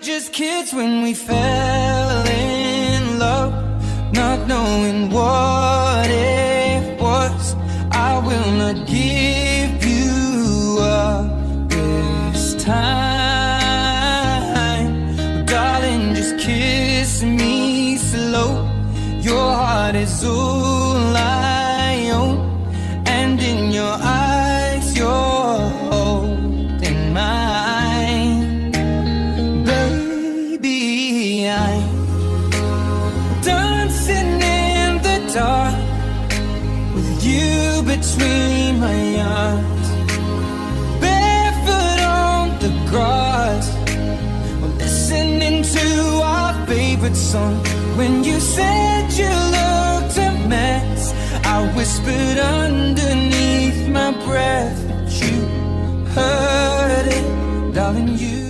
just kids when we fell in love, not knowing what it was. I will not give you up this time. Darling, just kiss me slow. Your heart is all I own, and in your eyes you're holding mine. Baby, I'm dancing in the dark with you between my arms, barefoot on the grass, we're listening to our favorite song. When you said you looked a mess, I whispered underneath my breath, but you heard it, darling, you